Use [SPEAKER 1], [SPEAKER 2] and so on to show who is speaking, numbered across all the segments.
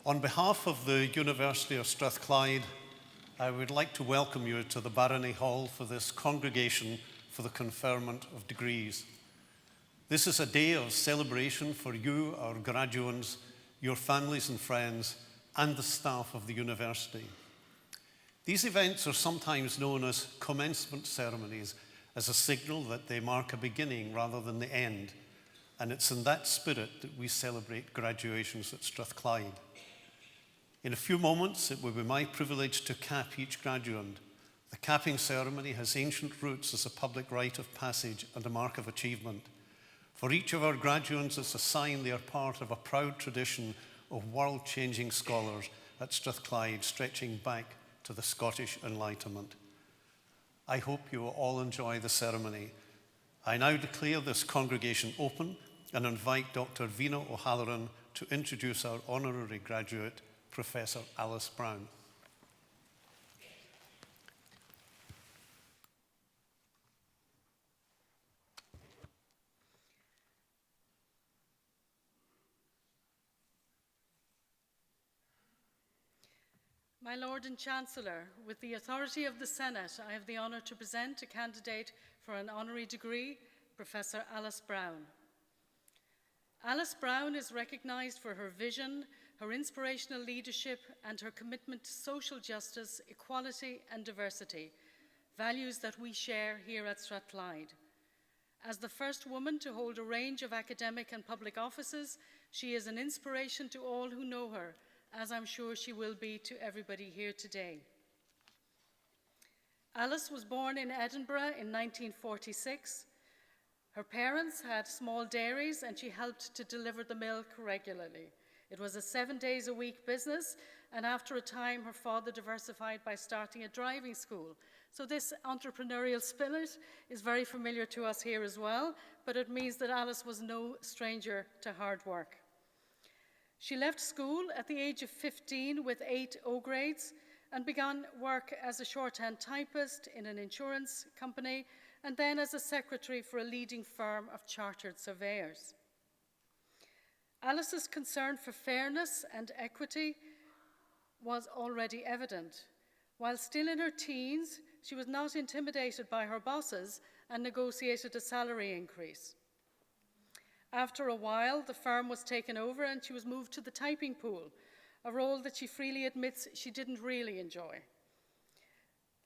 [SPEAKER 1] On behalf of the University of Strathclyde, I would like to welcome you to the Barony Hall for this Congregation for the Conferment of Degrees. This is a day of celebration for you, our graduates, your families and friends, and the staff of the university. These events are sometimes known as commencement ceremonies, as a signal that they mark a beginning rather than the end, and it's in that spirit that we celebrate graduations at Strathclyde. In a few moments, it will be my privilege to cap each graduate. The capping ceremony has ancient roots as a public rite of passage and a mark of achievement. For each of our graduates, it's a sign they are part of a proud tradition of world-changing scholars at Strathclyde, stretching back to the Scottish Enlightenment. I hope you will all enjoy the ceremony. I now declare this congregation open and invite Dr. Vina O'Halloran to introduce our honorary graduate, Professor Alice Brown.
[SPEAKER 2] My Lord and Chancellor, with the authority of the Senate, I have the honour to present a candidate for an honorary degree, Professor Alice Brown. Alice Brown is recognised for her vision, her inspirational leadership, and her commitment to social justice, equality, and diversity, values that we share here at Strathclyde. As the first woman to hold a range of academic and public offices, she is an inspiration to all who know her, as I'm sure she will be to everybody here today. Alice was born in Edinburgh in 1946. Her parents had small dairies and she helped to deliver the milk regularly. It was a 7-days-a-week business, and after a time her father diversified by starting a driving school. So this entrepreneurial spirit is very familiar to us here as well, but it means that Alice was no stranger to hard work. She left school at the age of 15 with 8 O grades and began work as a shorthand typist in an insurance company and then as a secretary for a leading firm of chartered surveyors. Alice's concern for fairness and equity was already evident. While still in her teens, she was not intimidated by her bosses and negotiated a salary increase. After a while, the firm was taken over and she was moved to the typing pool, a role that she freely admits she didn't really enjoy.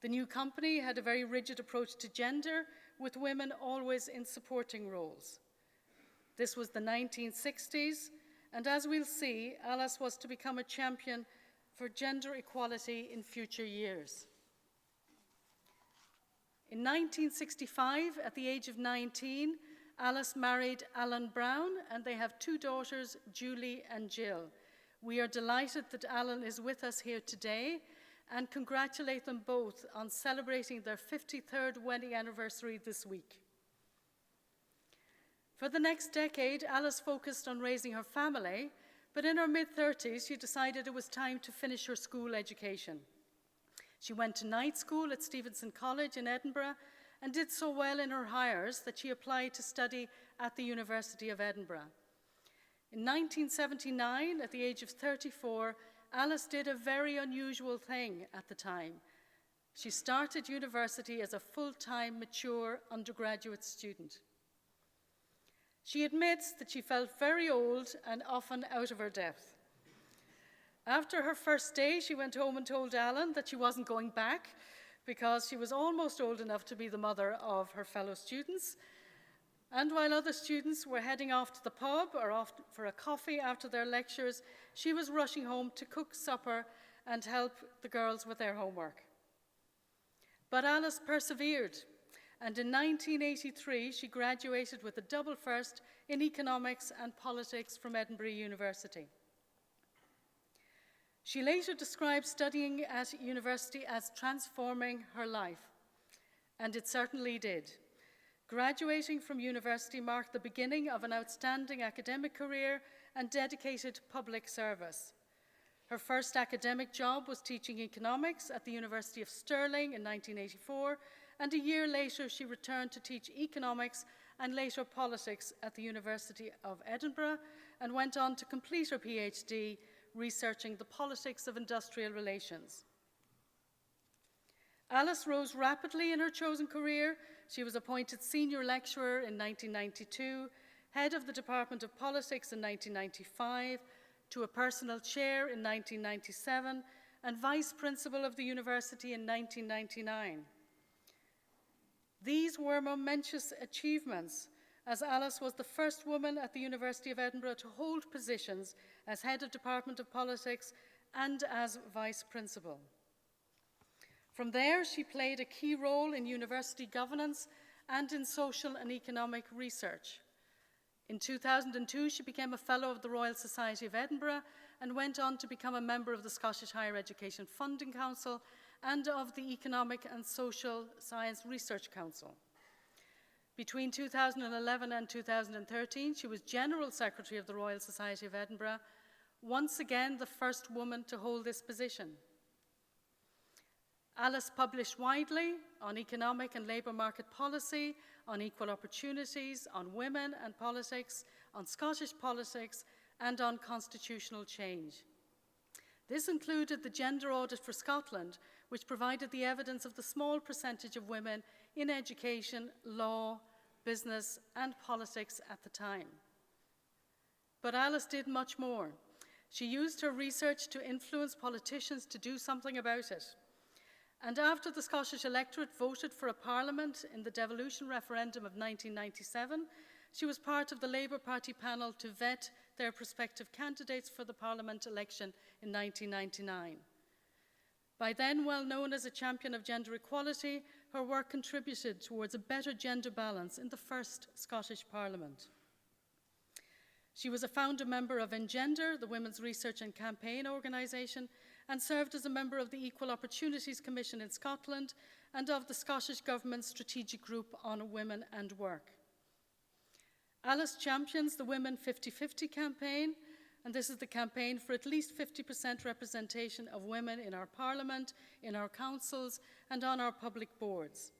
[SPEAKER 2] The new company had a very rigid approach to gender, with women always in supporting roles. This was the 1960s, and as we'll see, Alice was to become a champion for gender equality in future years. In 1965, at the age of 19, Alice married Alan Brown, and they have 2 daughters, Julie and Jill. We are delighted that Alan is with us here today and congratulate them both on celebrating their 53rd wedding anniversary this week. For the next decade, Alice focused on raising her family, but in her mid-30s, she decided it was time to finish her school education. She went to night school at Stevenson College in Edinburgh and did so well in her hires that she applied to study at the University of Edinburgh. In 1979, at the age of 34, Alice did a very unusual thing at the time. She started university as a full-time, mature undergraduate student. She admits that she felt very old and often out of her depth. After her first day, she went home and told Alan that she wasn't going back, because she was almost old enough to be the mother of her fellow students. And while other students were heading off to the pub or off for a coffee after their lectures, she was rushing home to cook supper and help the girls with their homework. But Alice persevered, and in 1983 she graduated with a double first in economics and politics from Edinburgh University. She later described studying at university as transforming her life, and it certainly did. Graduating from university marked the beginning of an outstanding academic career and dedicated public service. Her first academic job was teaching economics at the University of Stirling in 1984, and a year later she returned to teach economics and later politics at the University of Edinburgh and went on to complete her PhD, researching the politics of industrial relations. Alice rose rapidly in her chosen career. She was appointed senior lecturer in 1992, head of the Department of Politics in 1995, to a personal chair in 1997, and vice principal of the university in 1999. These were momentous achievements, as Alice was the first woman at the University of Edinburgh to hold positions as head of Department of Politics and as vice principal. From there, she played a key role in university governance and in social and economic research. In 2002, she became a Fellow of the Royal Society of Edinburgh and went on to become a member of the Scottish Higher Education Funding Council and of the Economic and Social Science Research Council. Between 2011 and 2013, she was General Secretary of the Royal Society of Edinburgh, once again the first woman to hold this position. Alice published widely on economic and labour market policy, on equal opportunities, on women and politics, on Scottish politics, and on constitutional change. This included the Gender Audit for Scotland, which provided the evidence of the small percentage of women in education, law, business, and politics at the time. But Alice did much more. She used her research to influence politicians to do something about it. And after the Scottish electorate voted for a parliament in the devolution referendum of 1997, she was part of the Labour Party panel to vet their prospective candidates for the parliament election in 1999. By then well known as a champion of gender equality, her work contributed towards a better gender balance in the first Scottish Parliament. She was a founder member of Engender, the Women's Research and Campaign organisation, and served as a member of the Equal Opportunities Commission in Scotland and of the Scottish Government's Strategic Group on Women and Work. Alice champions the Women 50-50 campaign, and this is the campaign for at least 50% representation of women in our Parliament, in our councils, and on our public boards.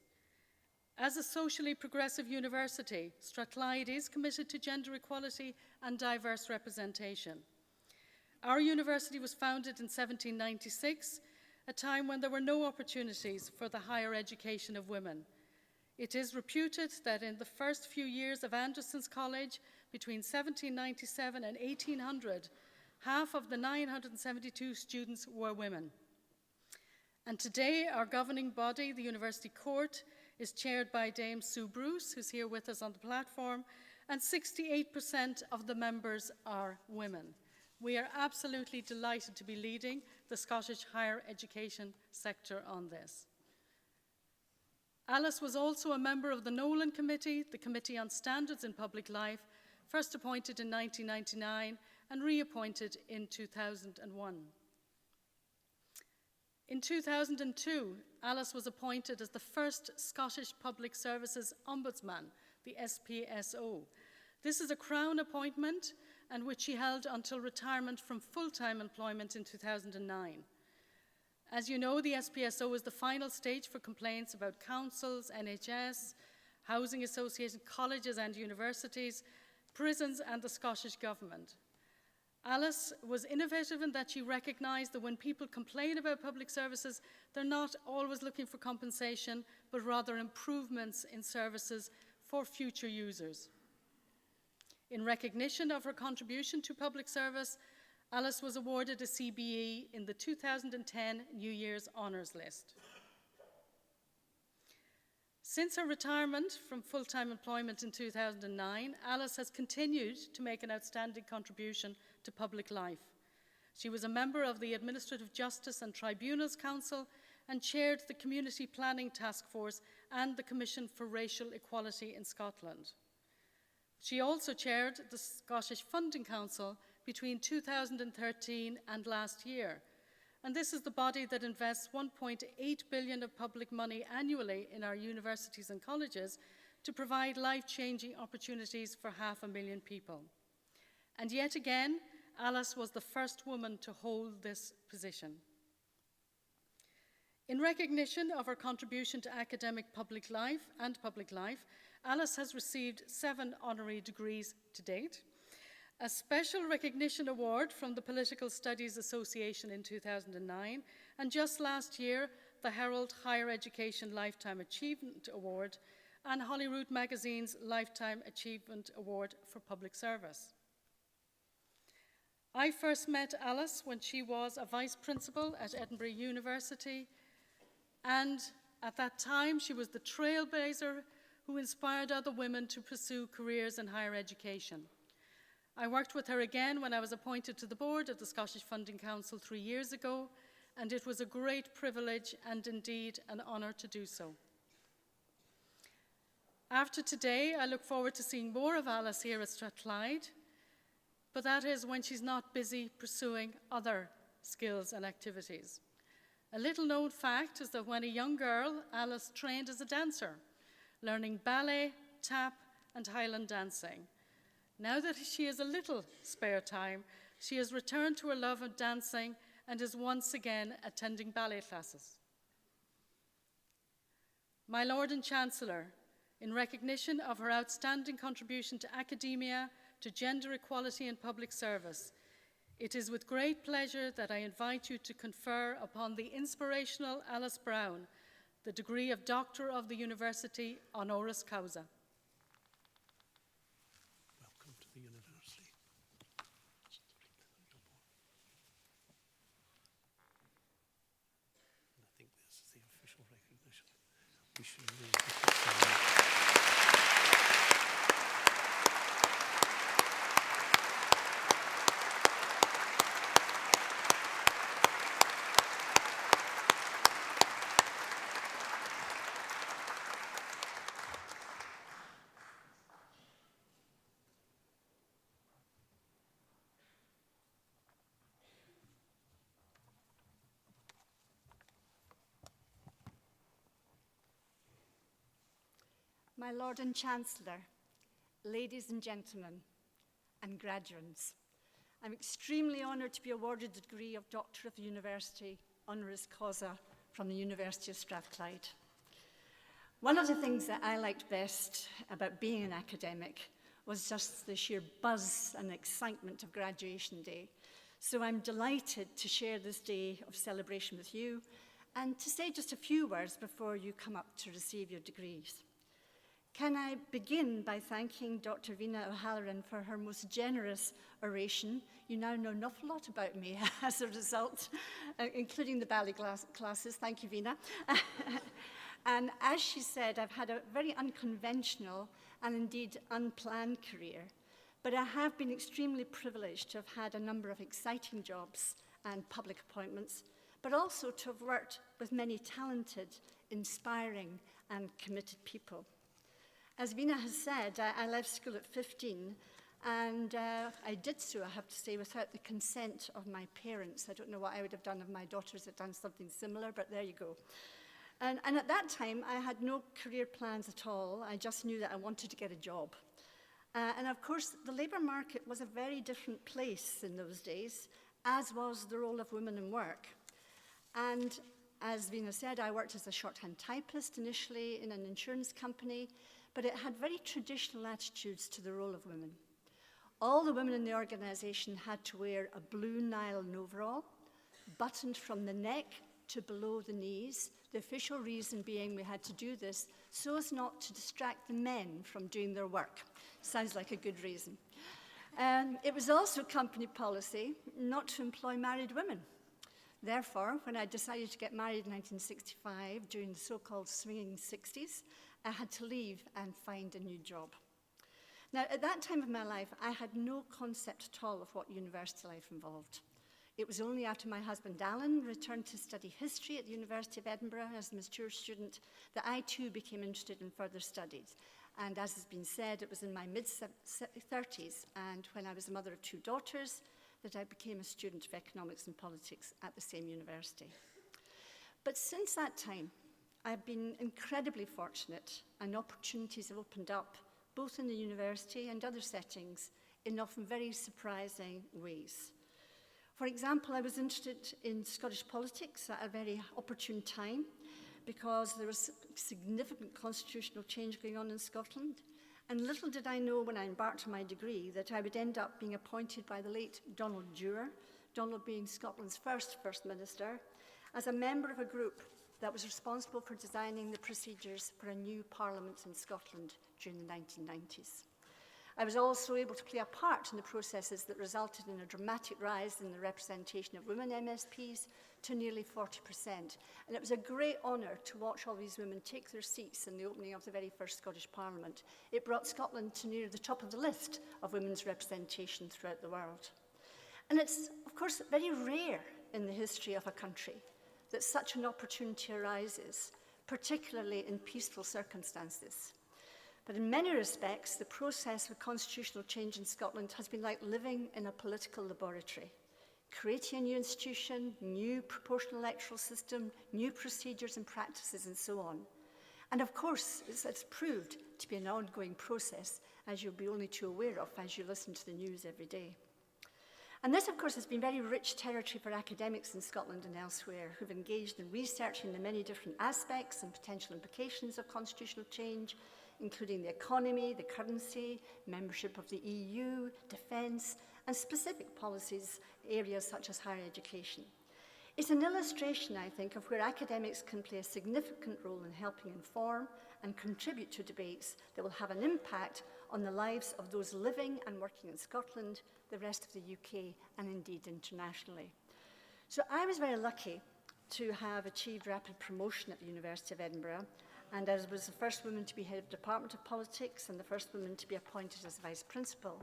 [SPEAKER 2] As a socially progressive university, Strathclyde is committed to gender equality and diverse representation. Our university was founded in 1796, a time when there were no opportunities for the higher education of women. It is reputed that in the first few years of Anderson's College, between 1797 and 1800, half of the 972 students were women. And today, our governing body, the University Court, is chaired by Dame Sue Bruce, who's here with us on the platform, and 68% of the members are women. We are absolutely delighted to be leading the Scottish higher education sector on this. Alice was also a member of the Nolan Committee, the Committee on Standards in Public Life, first appointed in 1999 and reappointed in 2001. In 2002, Alice was appointed as the first Scottish Public Services Ombudsman, the SPSO. This is a Crown appointment and which she held until retirement from full-time employment in 2009. As you know, the SPSO is the final stage for complaints about councils, NHS, housing associations, colleges and universities, prisons and the Scottish Government. Alice was innovative in that she recognised that when people complain about public services, they're not always looking for compensation, but rather improvements in services for future users. In recognition of her contribution to public service, Alice was awarded a CBE in the 2010 New Year's Honours List. Since her retirement from full-time employment in 2009, Alice has continued to make an outstanding contribution to public life. She was a member of the Administrative Justice and Tribunals Council and chaired the Community Planning Task Force and the Commission for Racial Equality in Scotland. She also chaired the Scottish Funding Council between 2013 and last year. And this is the body that invests 1.8 billion of public money annually in our universities and colleges to provide life-changing opportunities for 500,000 people. And yet again, Alice was the first woman to hold this position. In recognition of her contribution to academic public life, Alice has received 7 honorary degrees to date, a special recognition award from the Political Studies Association in 2009, and just last year, the Herald Higher Education Lifetime Achievement Award and Holyrood Magazine's Lifetime Achievement Award for Public Service. I first met Alice when she was a vice principal at Edinburgh University, and at that time she was the trailblazer who inspired other women to pursue careers in higher education. I worked with her again when I was appointed to the board of the Scottish Funding Council 3 years ago, and it was a great privilege and indeed an honour to do so. After today, I look forward to seeing more of Alice here at Strathclyde, but that is when she's not busy pursuing other skills and activities. A little known fact is that when a young girl, Alice trained as a dancer, learning ballet, tap, and Highland dancing. Now that she has a little spare time, she has returned to her love of dancing and is once again attending ballet classes. My Lord and Chancellor, in recognition of her outstanding contribution to academia, to gender equality and public service, it is with great pleasure that I invite you to confer upon the inspirational Alice Brown the degree of Doctor of the University honoris causa.
[SPEAKER 1] Welcome to the university. And I think this is the official recognition. We should really put it down.
[SPEAKER 3] My Lord and Chancellor, ladies and gentlemen, and graduates, I'm extremely honoured to be awarded the degree of Doctor of the University honoris causa from the University of Strathclyde. One of the things that I liked best about being an academic was just the sheer buzz and excitement of graduation day. So I'm delighted to share this day of celebration with you and to say just a few words before you come up to receive your degrees. Can I begin by thanking Dr. Vina O'Halloran for her most generous oration. You now know an awful lot about me as a result, including the ballet classes. Thank you, Vina. And as she said, I've had a very unconventional and indeed unplanned career, but I have been extremely privileged to have had a number of exciting jobs and public appointments, but also to have worked with many talented, inspiring, and committed people. As Vina has said, I left school at 15, and I did so, I have to say, without the consent of my parents. I don't know what I would have done if my daughters had done something similar, but there you go. And at that time, I had no career plans at all. I just knew that I wanted to get a job. And of course, the labour market was a very different place in those days, as was the role of women in work. And as Vina said, I worked as a shorthand typist initially in an insurance company, but it had very traditional attitudes to the role of women. All the women in the organisation had to wear a blue nylon overall, buttoned from the neck to below the knees, the official reason being we had to do this so as not to distract the men from doing their work. Sounds like a good reason. It was also company policy not to employ married women. Therefore, when I decided to get married in 1965, during the so-called swinging 60s, I had to leave and find a new job. Now, at that time of my life, I had no concept at all of what university life involved. It was only after my husband Alan returned to study history at the University of Edinburgh as a mature student that I too became interested in further studies. And as has been said, it was in my mid-30s and when I was a mother of 2 daughters that I became a student of economics and politics at the same university. But since that time, I've been incredibly fortunate and opportunities have opened up both in the university and other settings in often very surprising ways. For example, I was interested in Scottish politics at a very opportune time because there was significant constitutional change going on in Scotland And little did I know when I embarked on my degree that I would end up being appointed by the late Donald Dewar, Donald being Scotland's First Minister, as a member of a group that was responsible for designing the procedures for a new parliament in Scotland during the 1990s. I was also able to play a part in the processes that resulted in a dramatic rise in the representation of women MSPs to nearly 40%. And it was a great honour to watch all these women take their seats in the opening of the very first Scottish Parliament. It brought Scotland to near the top of the list of women's representation throughout the world. And it's, of course, very rare in the history of a country that such an opportunity arises, particularly in peaceful circumstances. But in many respects, the process for constitutional change in Scotland has been like living in a political laboratory, creating a new institution, new proportional electoral system, new procedures and practices, and so on. And of course, it's proved to be an ongoing process, as you'll be only too aware of as you listen to the news every day. And this, of course, has been very rich territory for academics in Scotland and elsewhere who've engaged in researching the many different aspects and potential implications of constitutional change, including the economy, the currency, membership of the EU, defence, and specific policies, areas such as higher education. It's an illustration, I think, of where academics can play a significant role in helping inform and contribute to debates that will have an impact on the lives of those living and working in Scotland, the rest of the UK, and indeed internationally. So I was very lucky to have achieved rapid promotion at the University of Edinburgh, and I was the first woman to be head of the Department of Politics and the first woman to be appointed as vice principal.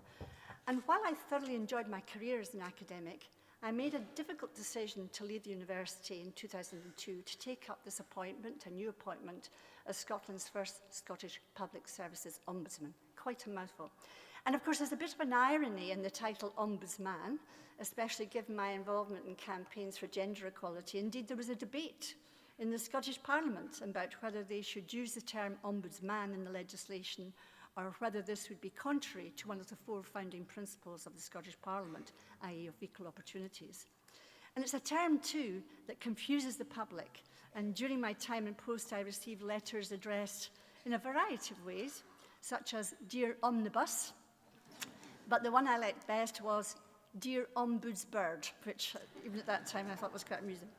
[SPEAKER 3] And while I thoroughly enjoyed my career as an academic, I made a difficult decision to leave the university in 2002 to take up this appointment, a new appointment, as Scotland's first Scottish Public Services Ombudsman. Quite a mouthful. And of course, there's a bit of an irony in the title Ombudsman, especially given my involvement in campaigns for gender equality. Indeed, there was a debate in the Scottish Parliament about whether they should use the term ombudsman in the legislation or whether this would be contrary to one of the 4 founding principles of the Scottish Parliament, i.e. of equal opportunities. And it's a term, too, that confuses the public. And during my time in post, I received letters addressed in a variety of ways, such as Dear Omnibus, but the one I liked best was Dear Ombudsbird, which even at that time I thought was quite amusing.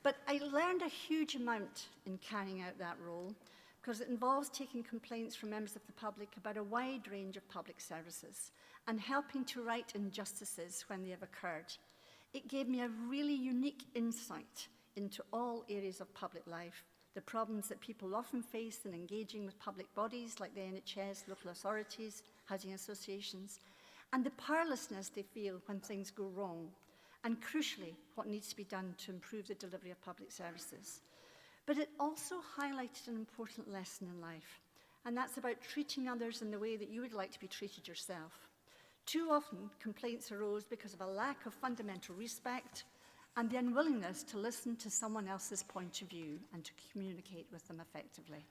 [SPEAKER 3] But I learned a huge amount in carrying out that role because it involves taking complaints from members of the public about a wide range of public services and helping to right injustices when they have occurred. It gave me a really unique insight into all areas of public life, the problems that people often face in engaging with public bodies like the NHS, local authorities, housing associations, and the powerlessness they feel when things go wrong, and crucially, what needs to be done to improve the delivery of public services. But it also highlighted an important lesson in life, and that's about treating others in the way that you would like to be treated yourself. Too often, complaints arose because of a lack of fundamental respect and the unwillingness to listen to someone else's point of view and to communicate with them effectively.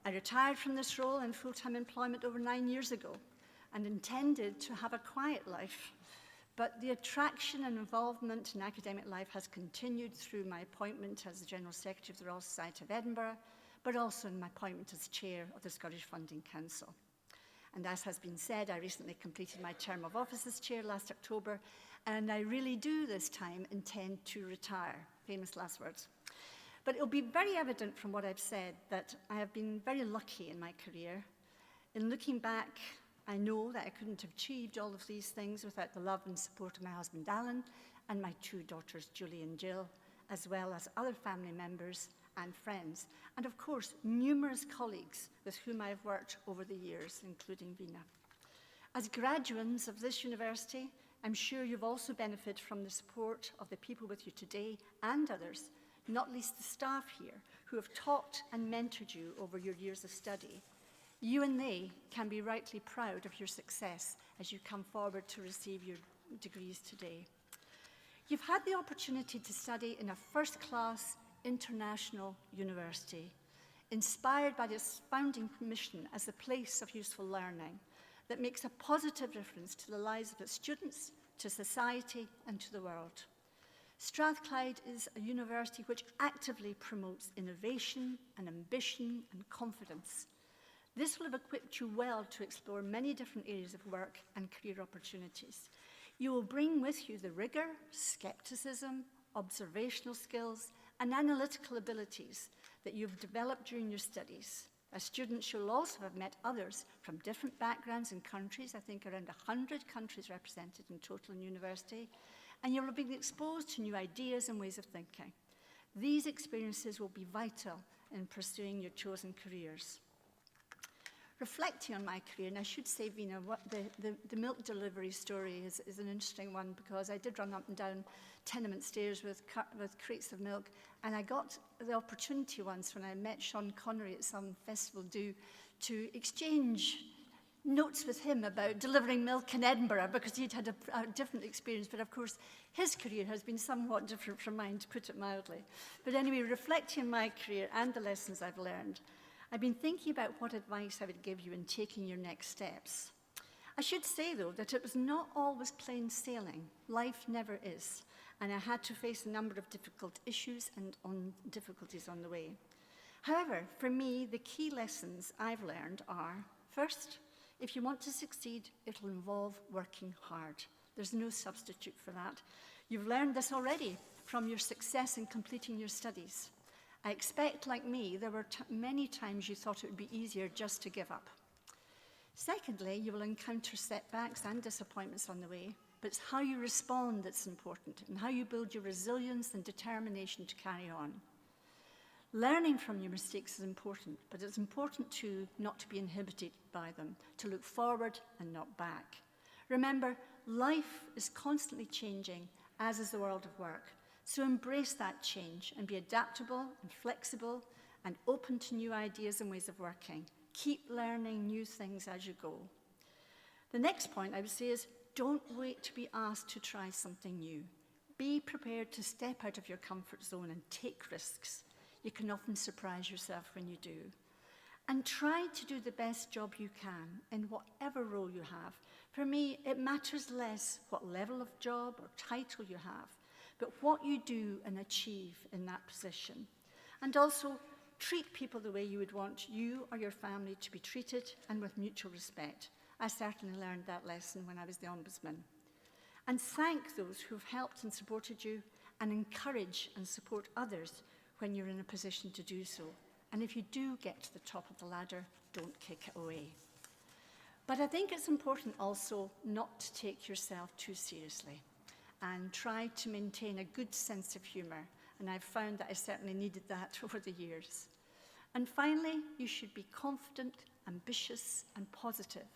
[SPEAKER 3] I retired from this role in full-time employment over 9 years ago and intended to have a quiet life. But the attraction and involvement in academic life has continued through my appointment as the General Secretary of the Royal Society of Edinburgh, but also in my appointment as Chair of the Scottish Funding Council. And as has been said, I recently completed my term of office as Chair last October, and I really do this time intend to retire. Famous last words. But it'll be very evident from what I've said that I have been very lucky in my career. In looking back, I know that I couldn't have achieved all of these things without the love and support of my husband, Alan, and my 2 daughters, Julie and Jill, as well as other family members and friends, and of course, numerous colleagues with whom I have worked over the years, including Vina. As graduates of this university, I'm sure you've also benefited from the support of the people with you today and others, not least the staff here, who have taught and mentored you over your years of study. You and they can be rightly proud of your success as you come forward to receive your degrees today. You've had the opportunity to study in a first-class international university, inspired by this founding mission as a place of useful learning that makes a positive difference to the lives of its students, to society, and to the world. Strathclyde is a university which actively promotes innovation and ambition and confidence. This will have equipped you well to explore many different areas of work and career opportunities. You will bring with you the rigor, skepticism, observational skills, and analytical abilities that you've developed during your studies. As students, you'll also have met others from different backgrounds and countries, I think around 100 countries represented in total in university, and you'll have been exposed to new ideas and ways of thinking. These experiences will be vital in pursuing your chosen careers. Reflecting on my career, and I should say, Vina, the milk delivery story is an interesting one, because I did run up and down tenement stairs with crates of milk, and I got the opportunity once when I met Sean Connery at some festival to exchange notes with him about delivering milk in Edinburgh, because he'd had a different experience, but of course his career has been somewhat different from mine, to put it mildly. But anyway, reflecting on my career and the lessons I've learned, I've been thinking about what advice I would give you in taking your next steps. I should say, though, that it was not always plain sailing. Life never is, and I had to face a number of difficult issues and difficulties on the way. However, for me, the key lessons I've learned are, first, if you want to succeed, it'll involve working hard. There's no substitute for that. You've learned this already from your success in completing your studies. I expect, like me, there were many times you thought it would be easier just to give up. Secondly, you will encounter setbacks and disappointments on the way, but it's how you respond that's important, and how you build your resilience and determination to carry on. Learning from your mistakes is important, but it's important too not to be inhibited by them, to look forward and not back. Remember, life is constantly changing, as is the world of work. So embrace that change and be adaptable and flexible and open to new ideas and ways of working. Keep learning new things as you go. The next point I would say is, don't wait to be asked to try something new. Be prepared to step out of your comfort zone and take risks. You can often surprise yourself when you do. And try to do the best job you can in whatever role you have. For me, it matters less what level of job or title you have, but what you do and achieve in that position. And also, treat people the way you would want you or your family to be treated, and with mutual respect. I certainly learned that lesson when I was the Ombudsman. And thank those who've helped and supported you, and encourage and support others when you're in a position to do so. And if you do get to the top of the ladder, don't kick it away. But I think it's important also not to take yourself too seriously, and try to maintain a good sense of humour. And I've found that I certainly needed that over the years. And finally, you should be confident, ambitious, and positive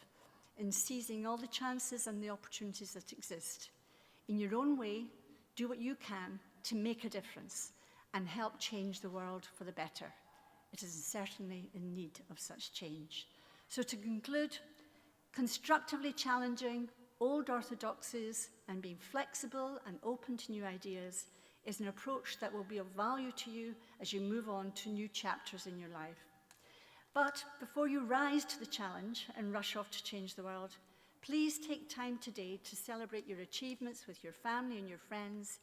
[SPEAKER 3] in seizing all the chances and the opportunities that exist. In your own way, do what you can to make a difference and help change the world for the better. It is certainly in need of such change. So to conclude, constructively challenging old orthodoxies and being flexible and open to new ideas is an approach that will be of value to you as you move on to new chapters in your life. But before you rise to the challenge and rush off to change the world, please take time today to celebrate your achievements with your family and your friends.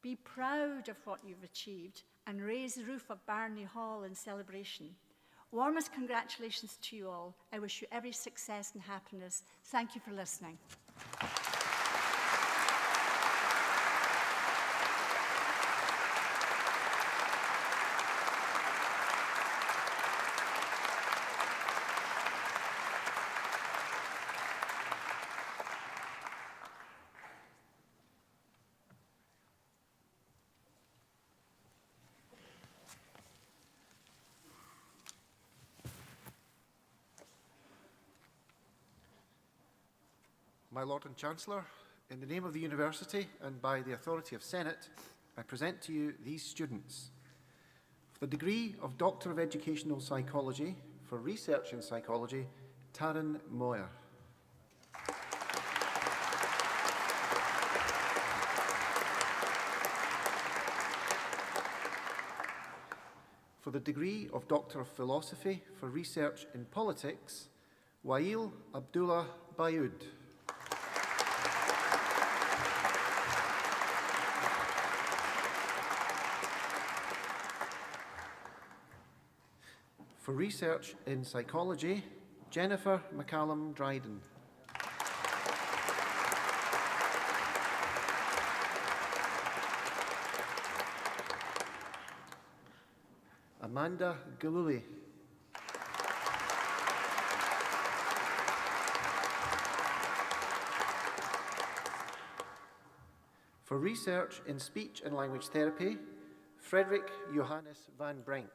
[SPEAKER 3] Be proud of what you've achieved and raise the roof of Barony Hall in celebration. Warmest congratulations to you all. I wish you every success and happiness. Thank you for listening.
[SPEAKER 4] My Lord and Chancellor, in the name of the University and by the authority of Senate, I present to you these students. For the degree of Doctor of Educational Psychology, for Research in Psychology, Taryn Moyer. For the degree of Doctor of Philosophy, for Research in Politics, Wael Abdullah Bayoud. For Research in Psychology, Jennifer McCallum Dryden. Amanda Galuli. For research in speech and language therapy, Frederick Johannes van Brink.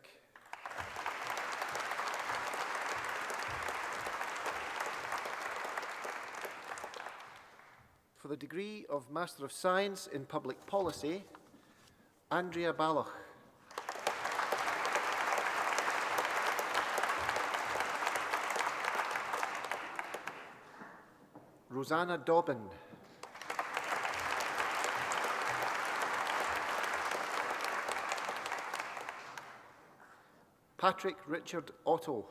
[SPEAKER 4] For the degree of Master of Science in Public Policy, Andrea Balloch. Rosanna Dobbin. Patrick Richard Otto.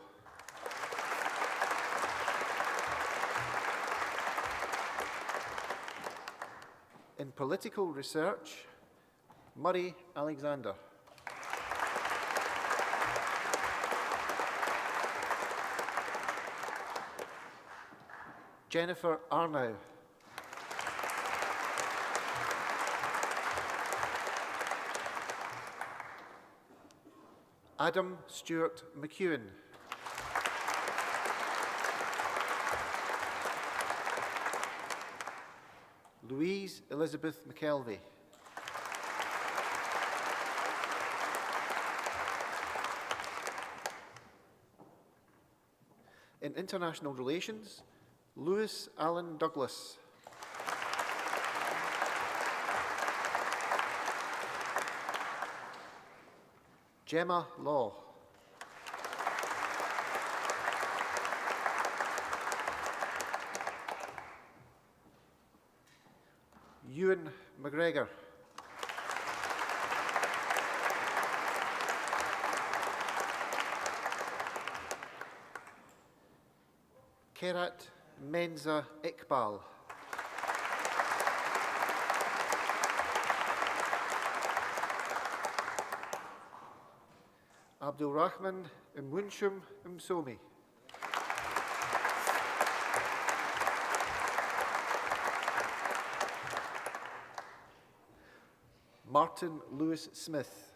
[SPEAKER 4] In political research, Murray Alexander. Jennifer Arnow. Adam Stewart McEwen. Louise Elizabeth McKelvey. In international relations, Lewis Allen Douglas. Gemma Law. Ewan McGregor. Kerat Menza Iqbal. Abdul Rahman Mmunshum Msomi. Martin Lewis Smith.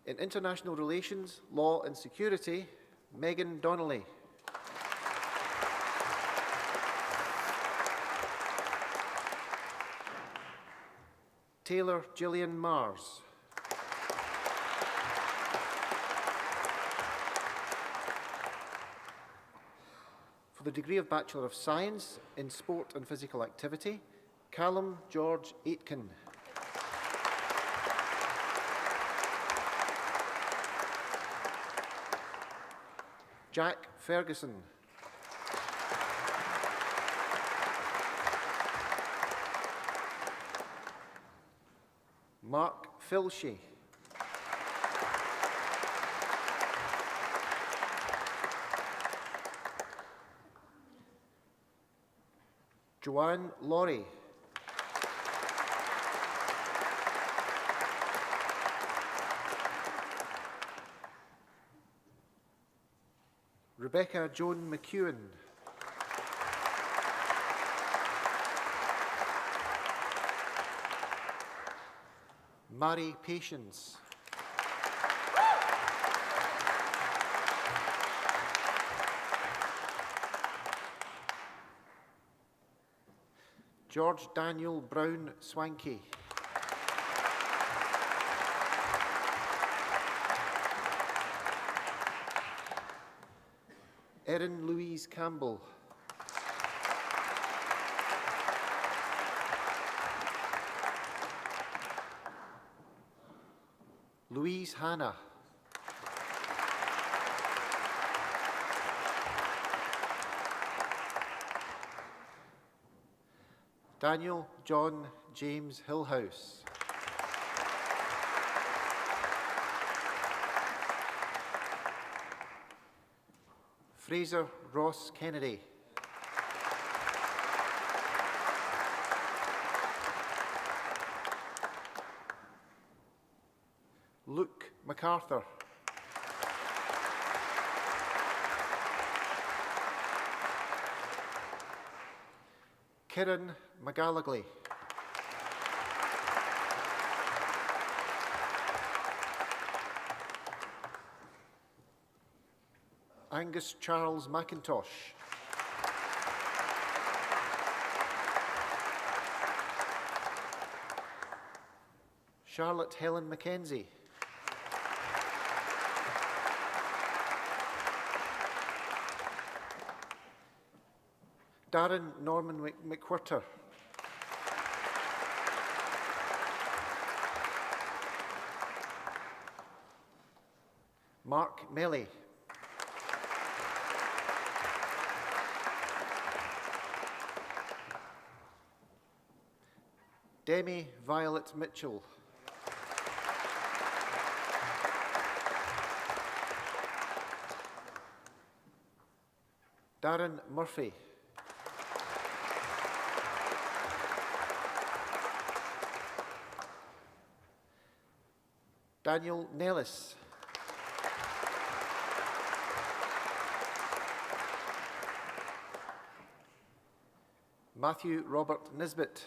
[SPEAKER 4] In international relations, law and security, Megan Donnelly. Taylor Gillian Mars. For the degree of Bachelor of Science in Sport and Physical Activity, Callum George Aitken. Jack Ferguson. Mark Filshe. Joanne Laurie. Rebecca Joan McEwen. Mary Patience. George Daniel Brown Swanky. Erin Louise Campbell. Louise Hanna. Daniel John James Hillhouse. Fraser Ross Kennedy. MacArthur. Kieran McGallagly. Angus Charles McIntosh. Charlotte Helen Mackenzie. Darren Norman McWhirter. Mark Melly. Demi Violet Mitchell. Darren Murphy. Daniel Nellis. Matthew Robert Nisbet.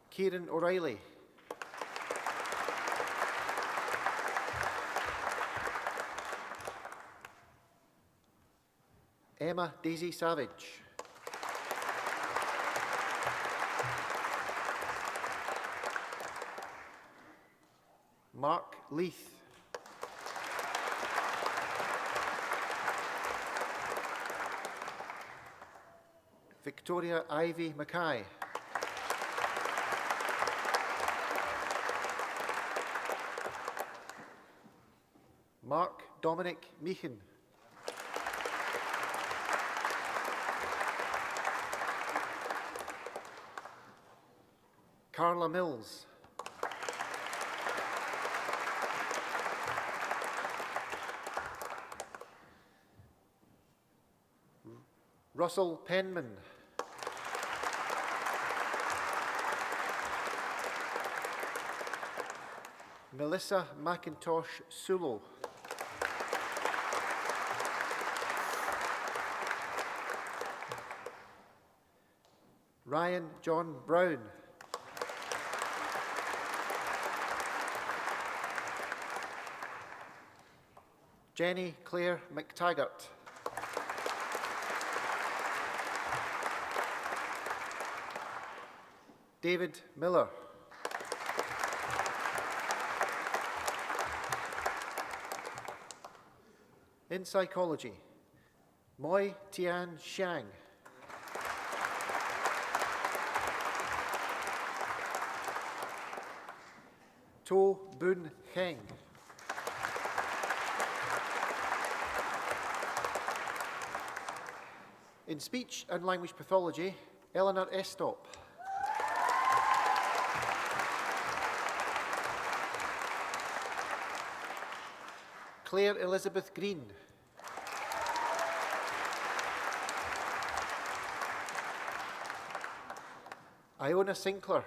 [SPEAKER 4] Kieran O'Reilly. Emma Daisy Savage. Mark Leith. Victoria Ivy Mackay. Mark Dominic Meehan. Carla Mills. Russell Penman. Melissa McIntosh Sulo. Ryan John Brown. Jenny Claire McTaggart. David Miller. In psychology, Moi Tian Xiang. To Bun Heng. In speech and language pathology, Eleanor Estop. Claire Elizabeth Green. Iona Sinclair.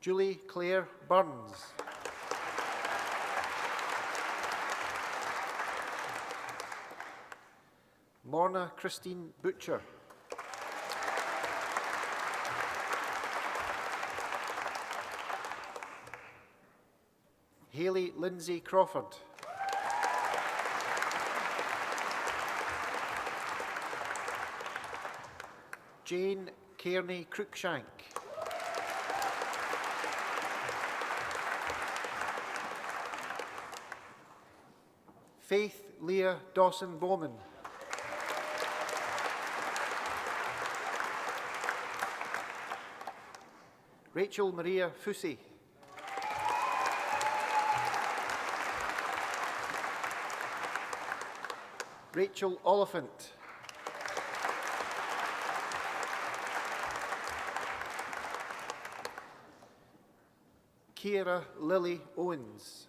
[SPEAKER 4] Julie Claire Burns. Morna Christine Butcher. Hayley Lindsay Crawford. Jane Kearney Cruikshank. Faith Leah Dawson Bowman. Rachel Maria Fusi. Rachel Oliphant. Kiera Lily Owens.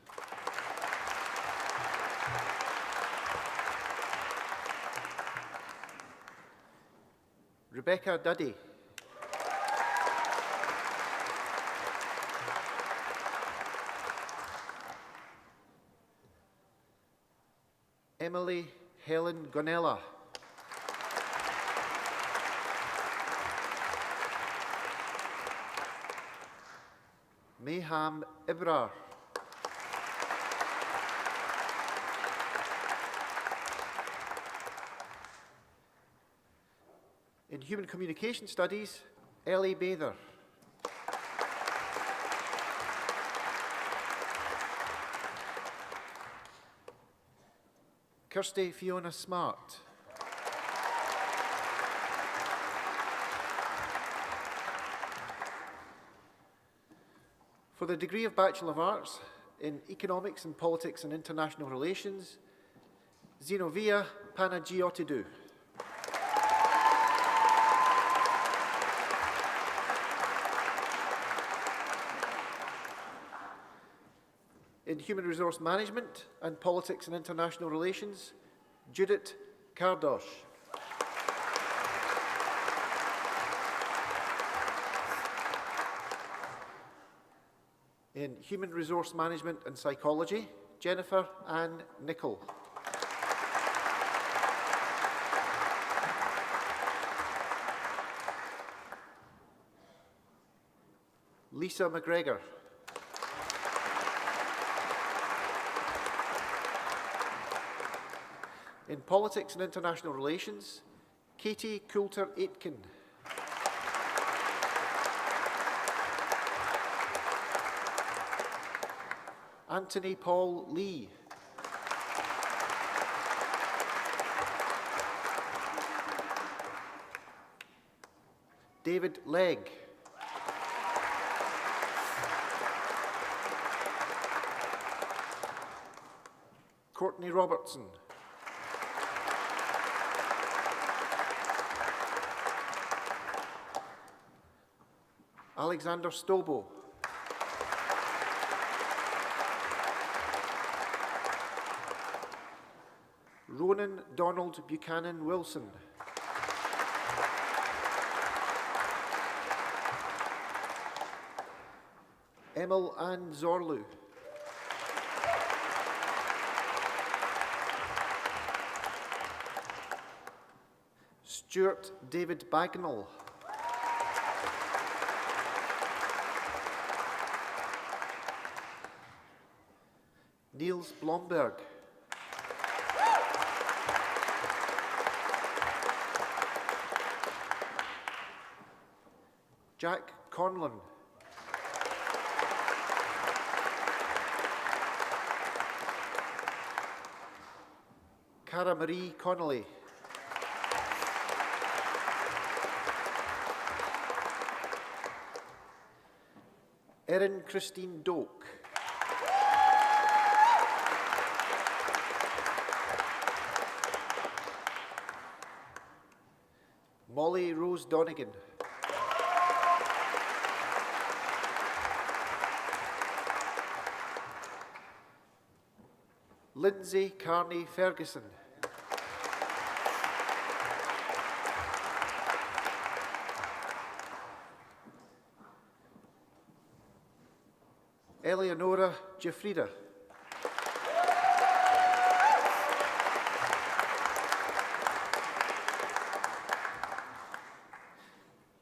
[SPEAKER 4] Rebecca Duddy. Emily Helen Gonella. Mayham Ibrar. In Human Communication Studies, Ellie Bather. Kirsty Fiona Smart. For the degree of Bachelor of Arts in Economics and Politics and International Relations, Zinovia Panagiotidou. In Human Resource Management and Politics and International Relations, Judith Kardosh. In Human Resource Management and Psychology, Jennifer Ann Nichol. Lisa McGregor. In Politics and International Relations, Katie Coulter-Aitken. Anthony Paul Lee. David Legg. Courtney Robertson. Alexander Stobo. Ronan Donald Buchanan Wilson. Emil Ann Zorlu. Stuart David Bagnall. Niels Blomberg. Jack Conlon. Cara Marie Connolly. Erin Christine Doak. Molly Rose Donegan. Lindsay Carney Ferguson. Eleonora Jeffrida.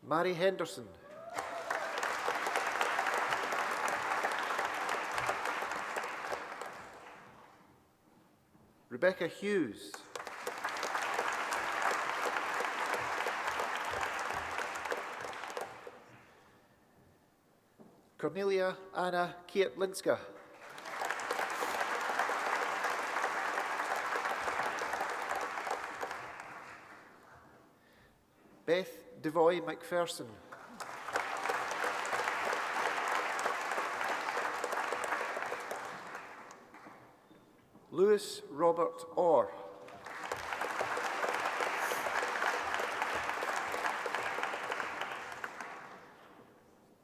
[SPEAKER 4] Mary Henderson. Rebecca Hughes. Cornelia Anna Kietlinska. Beth Devoy McPherson. Lewis Robert Orr.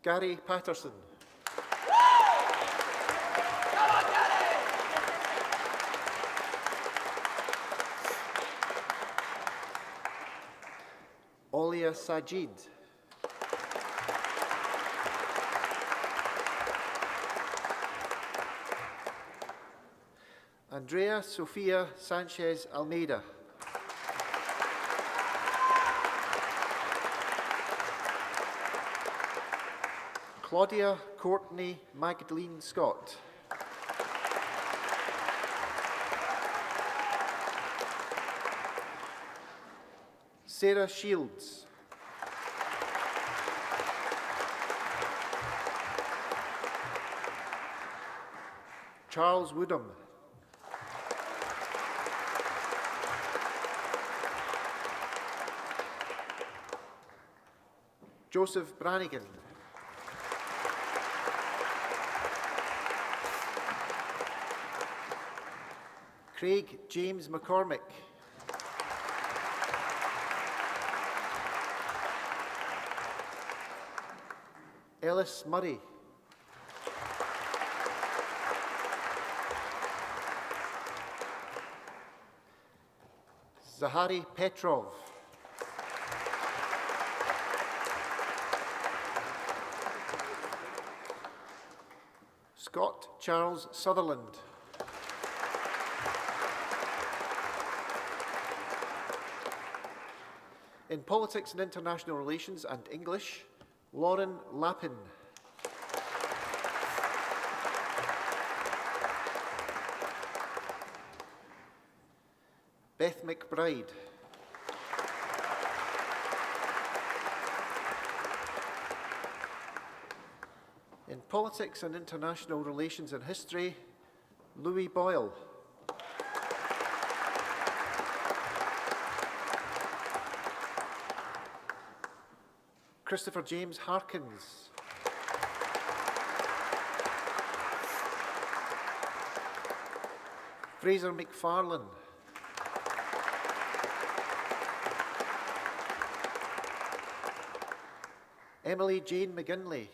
[SPEAKER 4] Gary Patterson. Olia Claudia Sajid. Andrea Sofia Sanchez Almeida. Claudia Courtney Magdalene Scott. Sarah Shields. Charles Woodham. Joseph Brannigan. Craig James McCormick. Ellis Murray. Zahari Petrov. Scott Charles Sutherland. In Politics and International Relations and English, Lauren Lappin. Beth McBride. In Politics and International Relations and History, Louis Boyle. Christopher James Harkins. Fraser McFarlane. Emily Jane McGinley.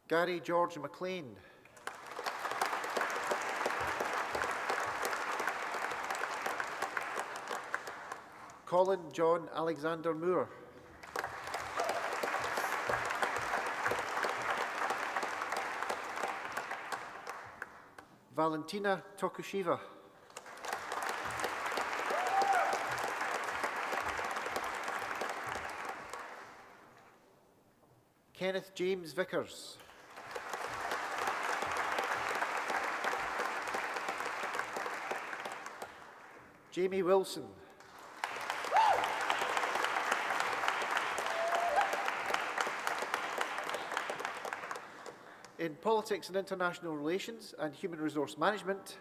[SPEAKER 4] Gary George McLean. Colin John Alexander Moore. Valentina Tokushiva. Kenneth James Vickers. Jamie Wilson. In Politics and International Relations and Human Resource Management,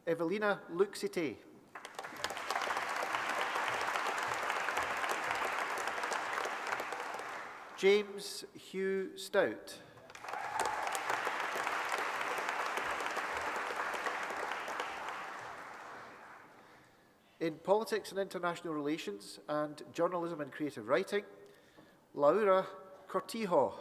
[SPEAKER 4] Evelina Luxite. James Hugh Stout. In Politics and International Relations and Journalism and Creative Writing, Laura Cortijo.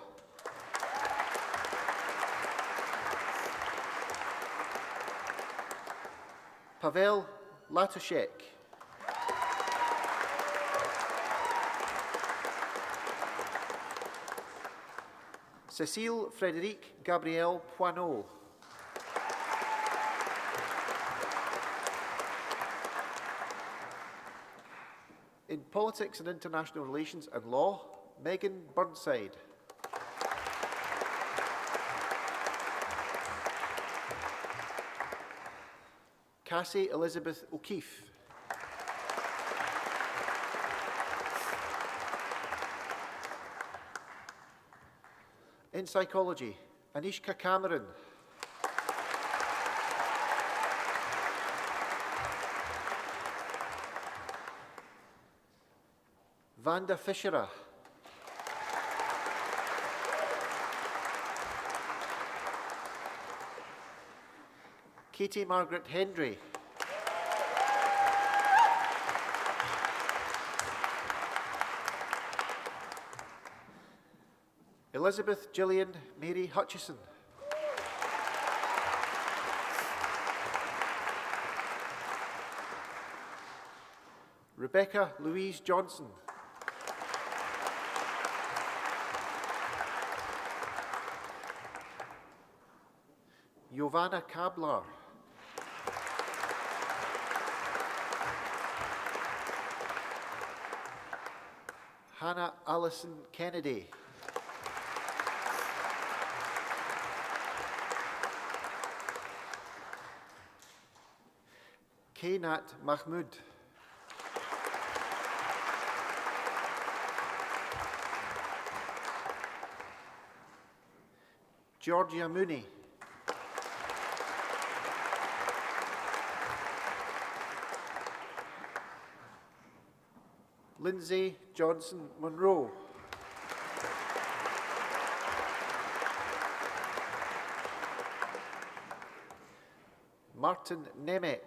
[SPEAKER 4] Pavel Latushek. Cécile Frédérique Gabrielle Poineau. In Politics and International Relations and Law, Megan Burnside. Cassie Elizabeth O'Keefe. In Psychology, Anishka Cameron. Vanda Fischera. Katie Margaret Hendry. Elizabeth Gillian Mary Hutchison. Rebecca Louise Johnson. Giovanna Kablar. Hannah Allison Kennedy. Kainat Mahmood. Georgia Mooney. Lindsay Johnson Monroe. Martin Nemec.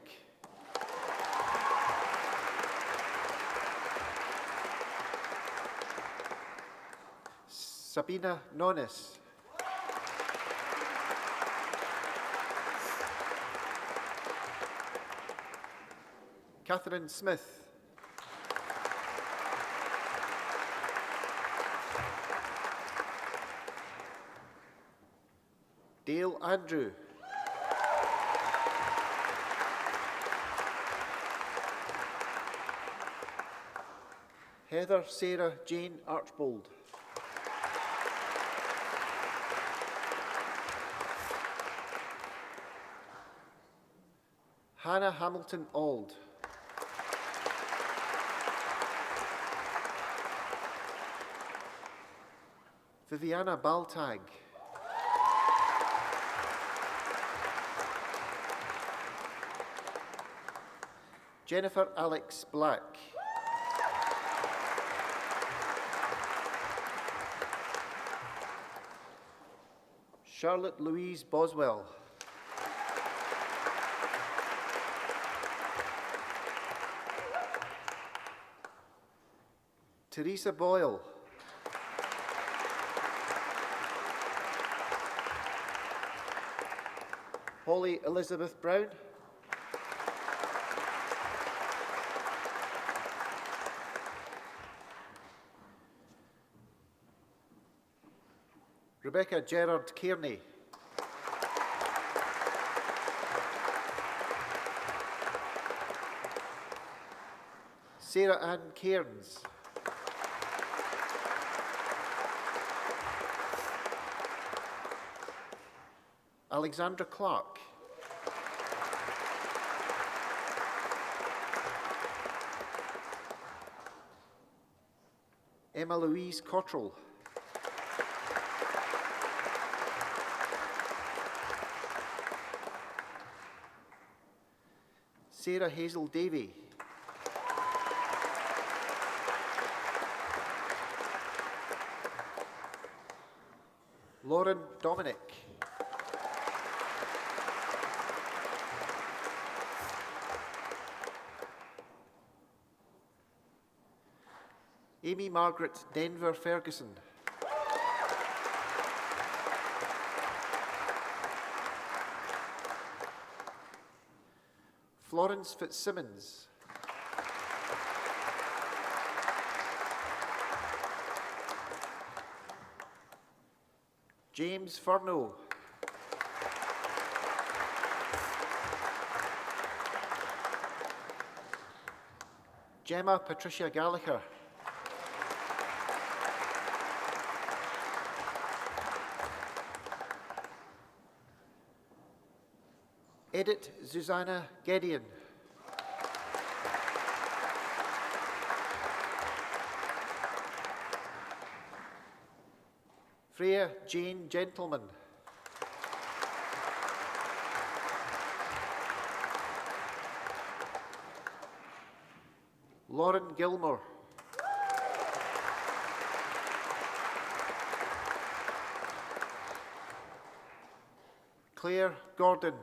[SPEAKER 4] Sabina Nonis. Catherine Smith. Dale Andrew. Heather Sarah Jane Archbold. Hannah Hamilton Auld. Viviana Baltag. Jennifer Alex Black. Charlotte Louise Boswell. Teresa Boyle. Holly Elizabeth Brown. Rebecca Gerard Kearney. Sarah Ann Cairns. Alexandra Clark. Emma Louise Cottrell. Sarah Hazel Davey. Lauren Dominic. Amy Margaret Denver Ferguson. Florence Fitzsimmons. James Furno. Gemma Patricia Gallagher. Edith Susanna Gideon. Freya Jane Gentleman. Lauren Gilmore. Claire Gordon.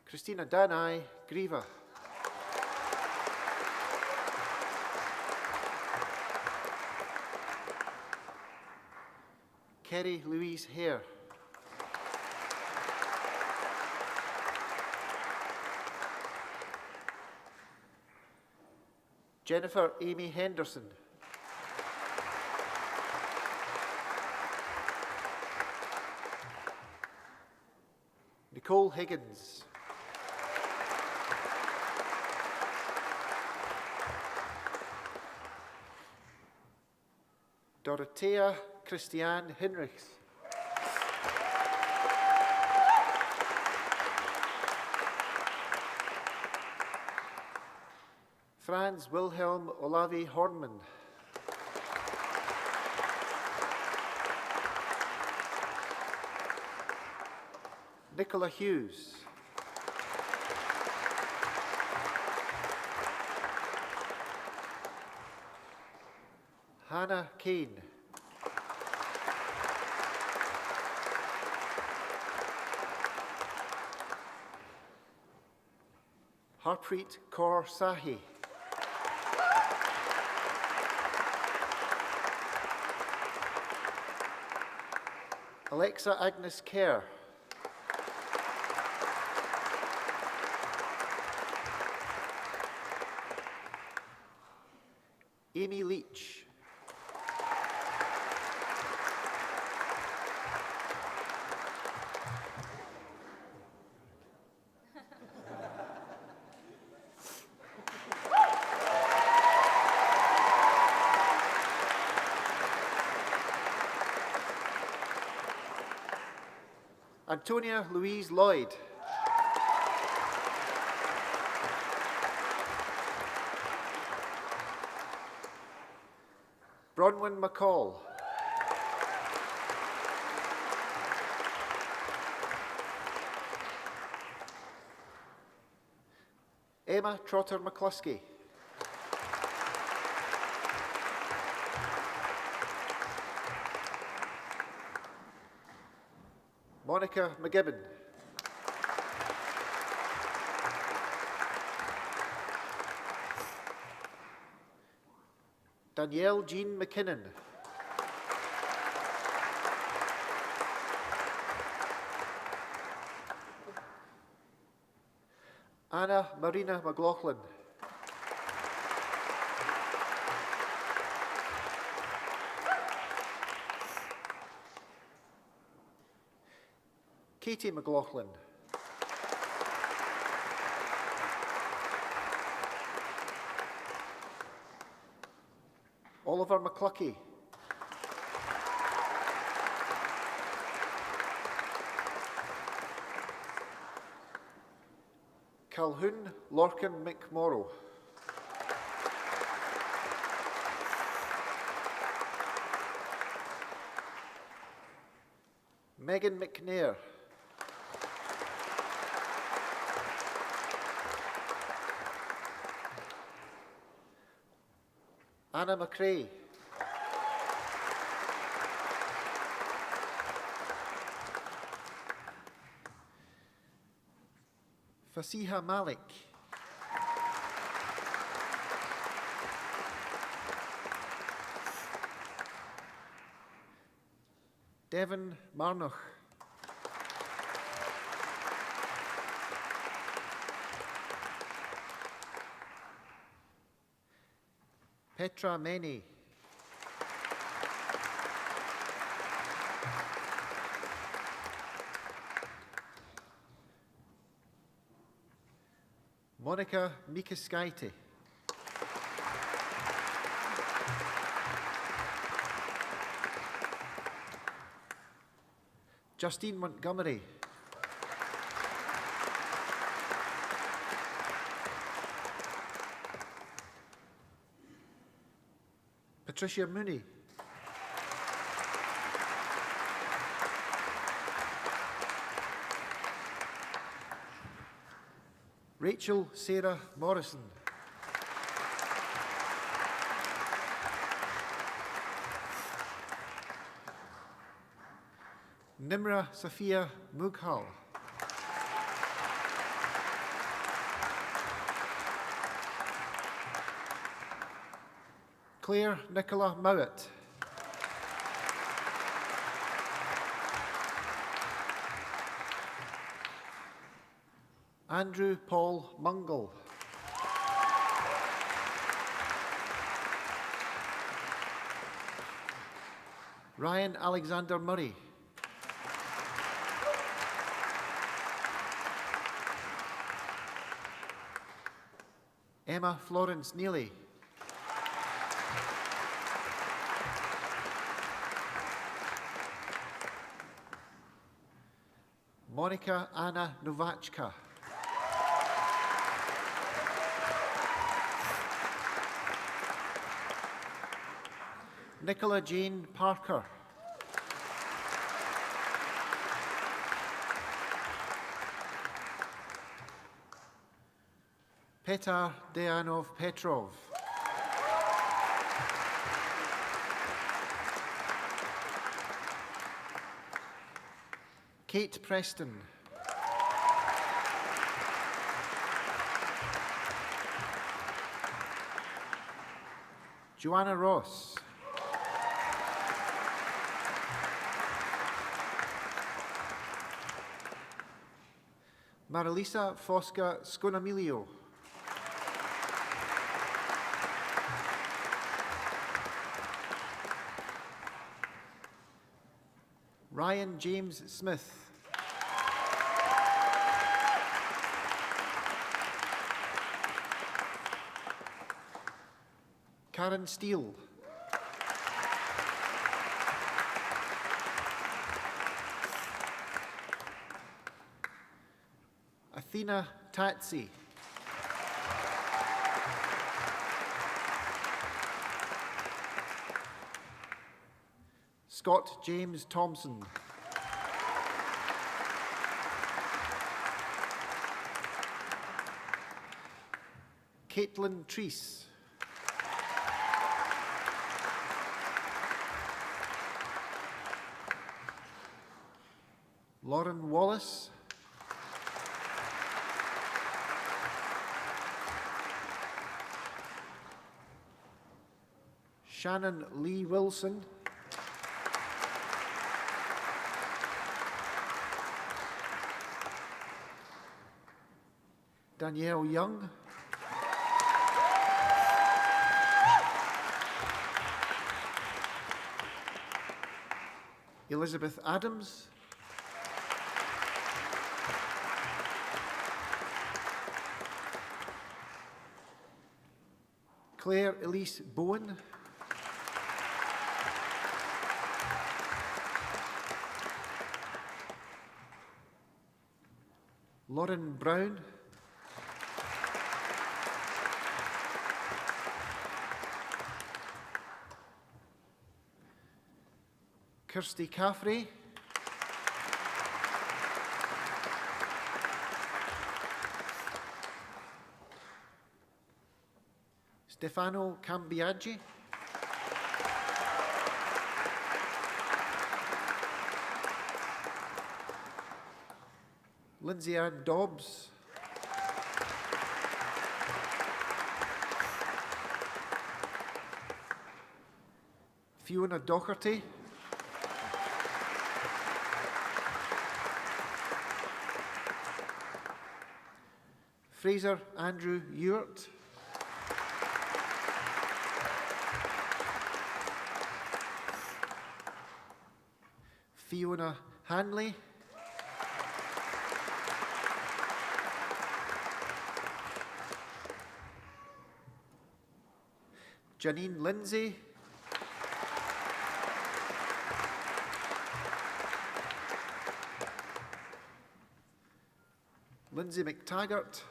[SPEAKER 4] Christina Danai Grieva. Kerry Louise Hare. Jennifer Amy Henderson. Nicole Higgins. Dorothea Christiane Hinrichs. Franz Wilhelm Olavi Hornman. Nicola Hughes. Hannah Kane. Harpreet Kaur Sahi. Alexa Agnes Kerr. Amy Leach. Antonia Louise Lloyd. Bronwyn McCall. Emma Trotter McCluskey. Monica McGibbon. Danielle Jean McKinnon. Anna Marina McLaughlin. Katie McLaughlin. Oliver McCluckey. Calhoun Lorcan McMorrow. Megan McNair. Anna McRae. Fasiha Malik. Devon Marnoch. Petra Meni. Monica Mikaskaite. Justine Montgomery. Patricia Mooney. Rachel Sarah Morrison. Nimra Safia Mughal. Claire Nicola Mowat. Andrew Paul Mungle. Ryan Alexander Murray. Emma Florence Neely. Monica Anna Novachka. Nicola Jane Parker. Petar Dejanov Petrov. Kate Preston. Joanna Ross. Marilisa Fosca Sconamilio. Ryan James Smith. Karen Steele. Athena Tatsi. Scott James Thompson. Caitlin Treese. Lauren Wallace. Shannon Lee Wilson. Danielle Young. Elizabeth Adams. Claire Elise Bowen. Lauren Brown. Kirsty Caffrey. Stefano Cambiaggi. Lindsay Ann Dobbs. Fiona Docherty. Fraser Andrew Ewart. Fiona Hanley. Janine Lindsay. Lindsay McTaggart.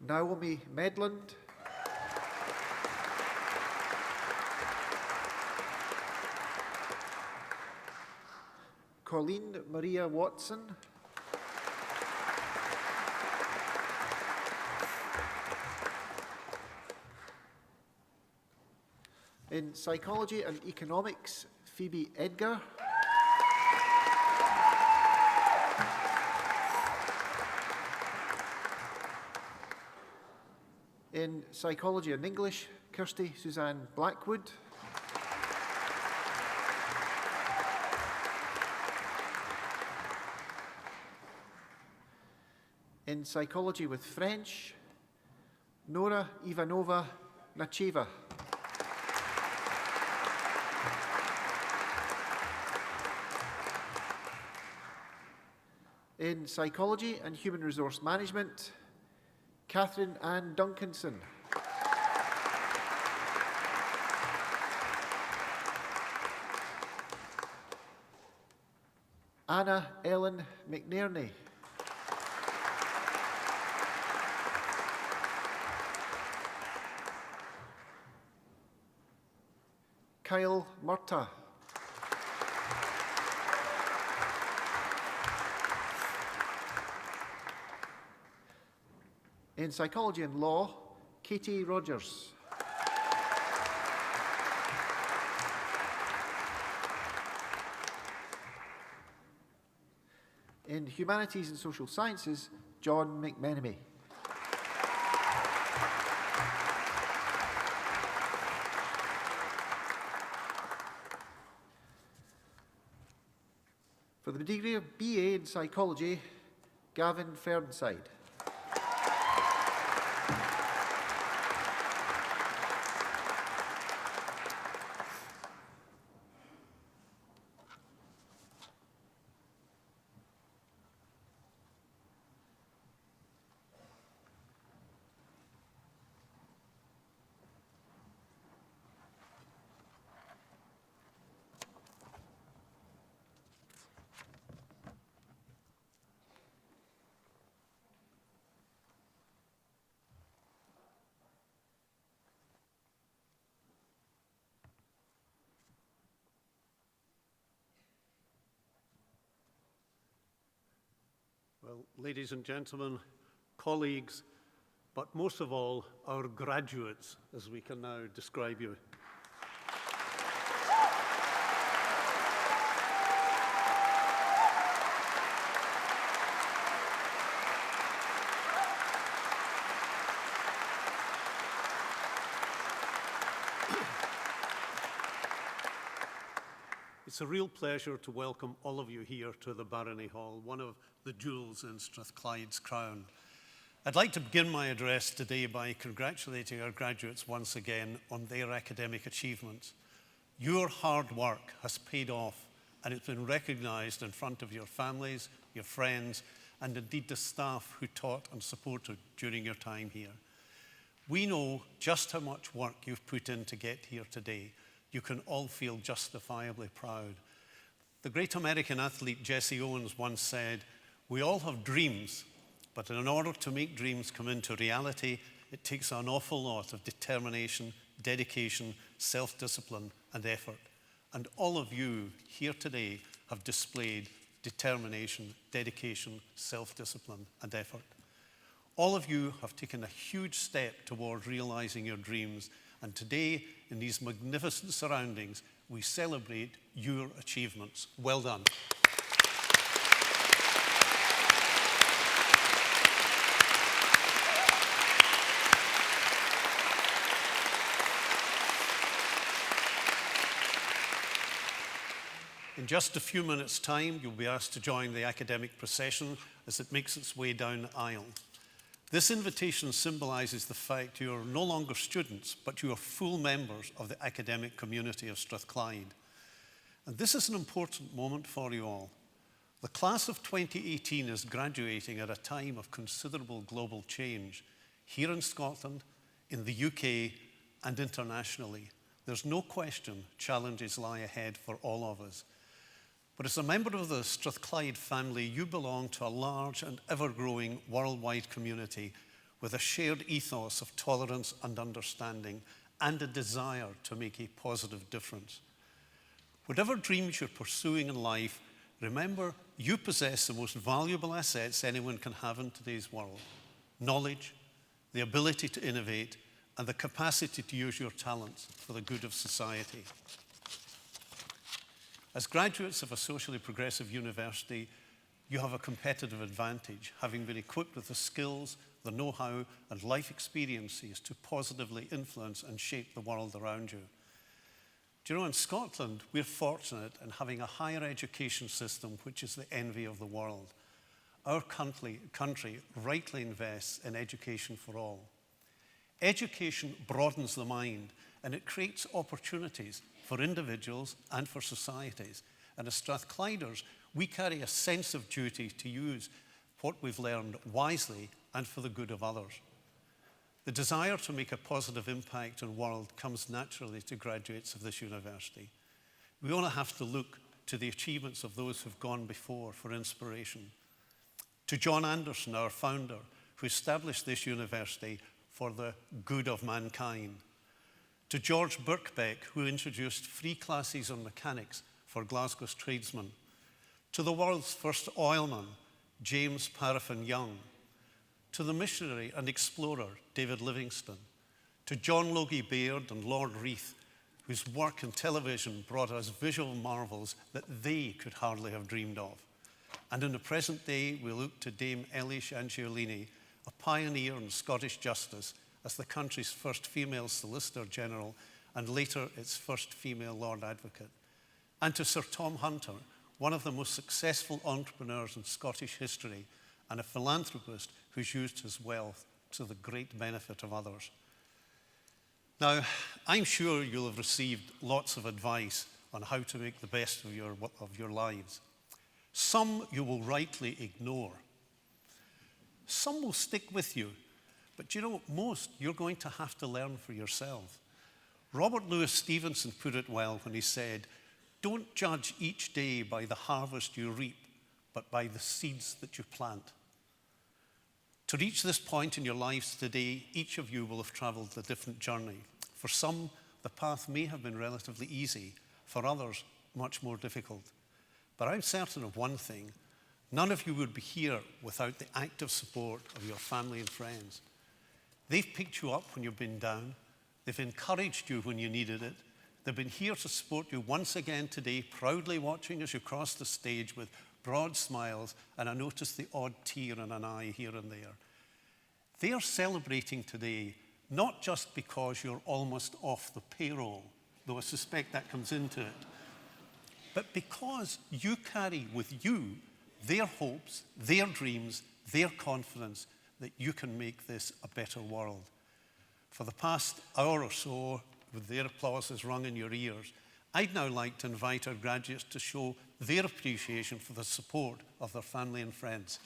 [SPEAKER 4] Naomi Medland. Colleen Maria Watson. In Psychology and Economics, Phoebe Edgar. In Psychology and English, Kirsty Suzanne Blackwood. In Psychology with French, Nora Ivanova Nacheva. In Psychology and Human Resource Management, Catherine Ann Duncanson. Anna Ellen McNerney. Kyle Murtagh. In Psychology and Law, Katie Rogers. In Humanities and Social Sciences, John McMenemy. For the degree of BA in Psychology, Gavin Fernside.
[SPEAKER 1] Well, ladies and gentlemen, colleagues, but most of all, our graduates, as we can now describe you. It's a real pleasure to welcome all of you here to the Barony Hall, one of the jewels in Strathclyde's crown. I'd like to begin my address today by congratulating our graduates once again on their academic achievements. Your hard work has paid off, and it's been recognised in front of your families, your friends, and indeed the staff who taught and supported during your time here. We know just how much work you've put in to get here today. You can all feel justifiably proud. The great American athlete Jesse Owens once said, "We all have dreams, but in order to make dreams come into reality, it takes an awful lot of determination, dedication, self-discipline, and effort." And all of you here today have displayed determination, dedication, self-discipline, and effort. All of you have taken a huge step toward realizing your dreams, and today, in these magnificent surroundings, we celebrate your achievements. Well done. In just a few minutes' time, you'll be asked to join the academic procession as it makes its way down the aisle. This invitation symbolises the fact you are no longer students, but you are full members of the academic community of Strathclyde. And this is an important moment for you all. The class of 2018 is graduating at a time of considerable global change, here in Scotland, in the UK, and internationally. There's no question challenges lie ahead for all of us. But as a member of the Strathclyde family, you belong to a large and ever-growing worldwide community with a shared ethos of tolerance and understanding and a desire to make a positive difference. Whatever dreams you're pursuing in life, remember you possess the most valuable assets anyone can have in today's world: knowledge, the ability to innovate, and the capacity to use your talents for the good of society. As graduates of a socially progressive university, you have a competitive advantage, having been equipped with the skills, the know-how, and life experiences to positively influence and shape the world around you. Do you know, in Scotland, we're fortunate in having a higher education system which is the envy of the world. Our country rightly invests in education for all. Education broadens the mind and it creates opportunities for individuals and for societies. And as Strathclyders, we carry a sense of duty to use what we've learned wisely and for the good of others. The desire to make a positive impact on the world comes naturally to graduates of this university. We only have to look to the achievements of those who've gone before for inspiration. To John Anderson, our founder, who established this university for the good of mankind. To George Birkbeck, who introduced free classes on mechanics for Glasgow's tradesmen. To the world's first oilman, James Paraffin Young. To the missionary and explorer, David Livingstone. To John Logie Baird and Lord Reith, whose work in television brought us visual marvels that they could hardly have dreamed of. And in the present day, we look to Dame Eilish Angiolini, a pioneer in Scottish justice, as the country's first female Solicitor General and later its first female Lord Advocate. And to Sir Tom Hunter, one of the most successful entrepreneurs in Scottish history and a philanthropist who's used his wealth to the great benefit of others. Now, I'm sure you'll have received lots of advice on how to make the best of your lives. Some you will rightly ignore. Some will stick with you, but you know, most you're going to have to learn for yourself. Robert Louis Stevenson put it well when he said, "Don't judge each day by the harvest you reap, but by the seeds that you plant." To reach this point in your lives today, each of you will have traveled a different journey. For some, the path may have been relatively easy. For others, much more difficult. But I'm certain of one thing. None of you would be here without the active support of your family and friends. They've picked you up when you've been down. They've encouraged you when you needed it. They've been here to support you once again today, proudly watching as you cross the stage with broad smiles, and I notice the odd tear in an eye here and there. They are celebrating today, not just because you're almost off the payroll, though I suspect that comes into it, but because you carry with you their hopes, their dreams, their confidence that you can make this a better world. For the past hour or so, with their applause has rung in your ears, I'd now like to invite our graduates to show their appreciation for the support of their family and friends.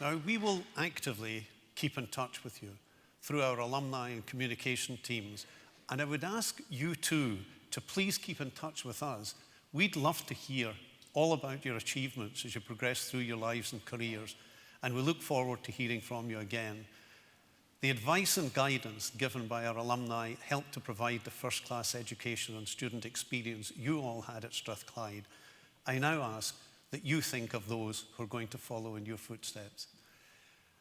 [SPEAKER 1] Now, we will actively keep in touch with you through our alumni and communication teams, and I would ask you too to please keep in touch with us. We'd love to hear all about your achievements as you progress through your lives and careers, and we look forward to hearing from you again. The advice and guidance given by our alumni helped to provide the first-class education and student experience you all had at Strathclyde. I now ask that you think of those who are going to follow in your footsteps.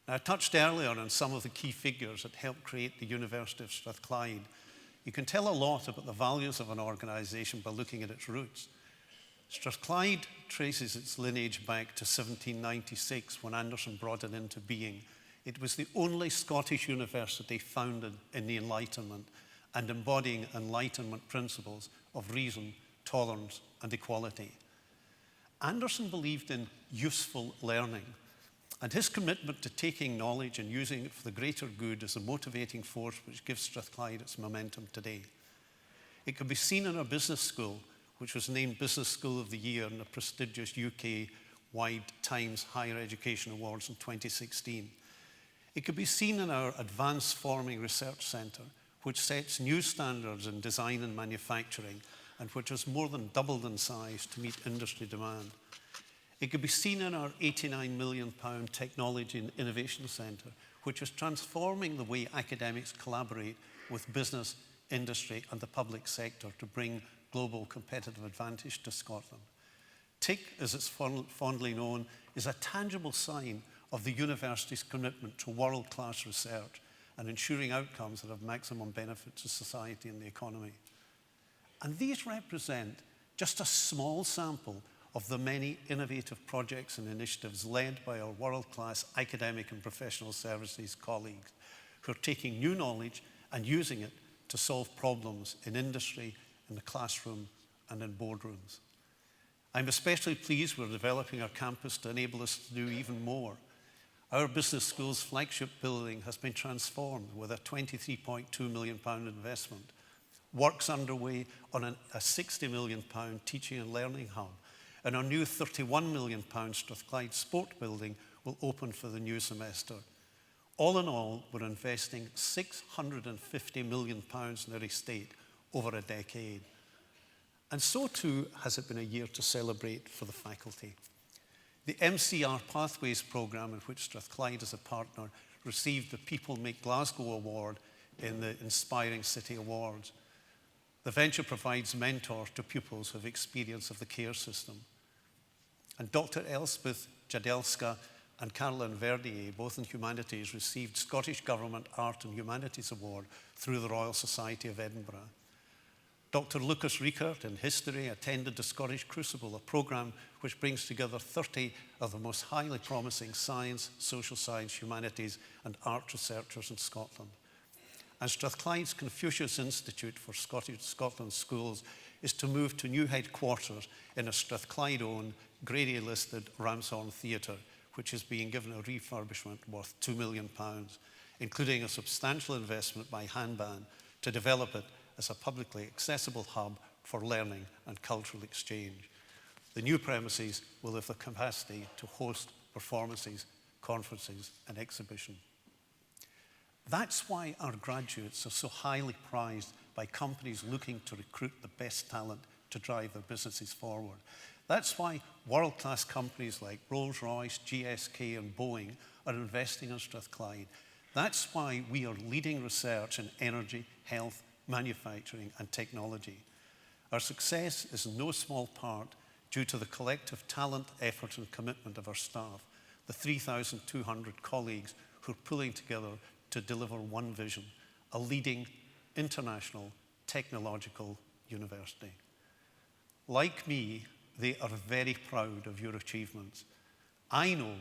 [SPEAKER 1] Now, I touched earlier on some of the key figures that helped create the University of Strathclyde. You can tell a lot about the values of an organisation by looking at its roots. Strathclyde traces its lineage back to 1796 when Anderson brought it into being. It was the only Scottish university founded in the Enlightenment and embodying Enlightenment principles of reason, tolerance, and equality. Anderson believed in useful learning, and his commitment to taking knowledge and using it for the greater good is the motivating force which gives Strathclyde its momentum today. It can be seen in our business school, which was named Business School of the Year in the prestigious UK-wide Times Higher Education Awards in 2016. It could be seen in our Advanced Forming Research Centre, which sets new standards in design and manufacturing, and which has more than doubled in size to meet industry demand. It could be seen in our £89 million Technology and Innovation Centre, which is transforming the way academics collaborate with business, industry and the public sector to bring global competitive advantage to Scotland. TIC, as it's fondly known, is a tangible sign of the university's commitment to world-class research and ensuring outcomes that have maximum benefit to society and the economy. And these represent just a small sample of the many innovative projects and initiatives led by our world-class academic and professional services colleagues who are taking new knowledge and using it to solve problems in industry, in the classroom, and in boardrooms. I'm especially pleased we're developing our campus to enable us to do even more. Our business school's flagship building has been transformed with a £23.2 million investment. Work's underway on a £60 million teaching and learning hub, and our new £31 million Strathclyde Sport building will open for the new semester. All in all, we're investing £650 million in our estate over a decade. And so too has it been a year to celebrate for the faculty. The MCR Pathways programme, in which Strathclyde is a partner, received the People Make Glasgow Award in the Inspiring City Awards. The venture provides mentors to pupils who have experience of the care system. And Dr. Elspeth Jadelska and Caroline Verdier, both in Humanities, received Scottish Government Art and Humanities Award through the Royal Society of Edinburgh. Dr. Lucas Riekert in History attended the Scottish Crucible, a programme which brings together 30 of the most highly promising science, social science, humanities and art researchers in Scotland. And Strathclyde's Confucius Institute for Scotland Schools is to move to new headquarters in a Strathclyde-owned, Grady-listed Ramshorn Theatre, which is being given a refurbishment worth £2 million, including a substantial investment by Hanban to develop it as a publicly accessible hub for learning and cultural exchange. The new premises will have the capacity to host performances, conferences, and exhibitions. That's why our graduates are so highly prized by companies looking to recruit the best talent to drive their businesses forward. That's why world-class companies like Rolls-Royce, GSK, and Boeing are investing in Strathclyde. That's why we are leading research in energy, health, manufacturing, and technology. Our success is in no small part due to the collective talent, effort, and commitment of our staff, the 3,200 colleagues who are pulling together to deliver one vision, a leading international technological university. Like me, they are very proud of your achievements. I know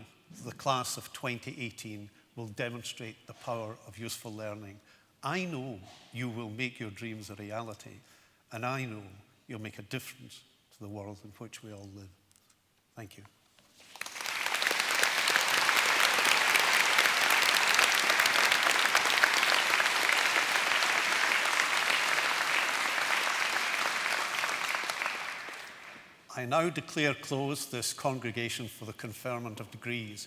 [SPEAKER 1] the class of 2018 will demonstrate the power of useful learning. I know you will make your dreams a reality, and I know you'll make a difference to the world in which we all live. Thank you. I now declare closed this congregation for the conferment of degrees.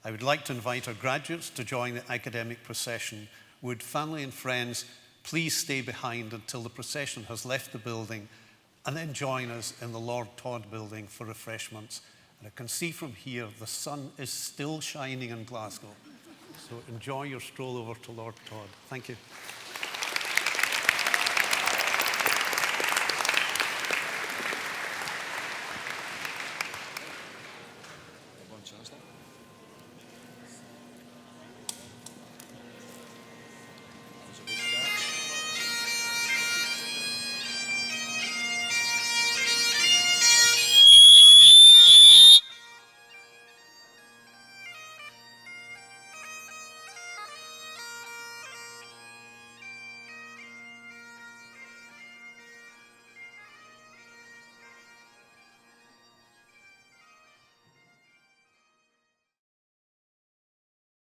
[SPEAKER 1] I would like to invite our graduates to join the academic procession. Would family and friends please stay behind until the procession has left the building and then join us in the Lord Todd building for refreshments. And I can see from here the sun is still shining in Glasgow. So enjoy your stroll over to Lord Todd. Thank you.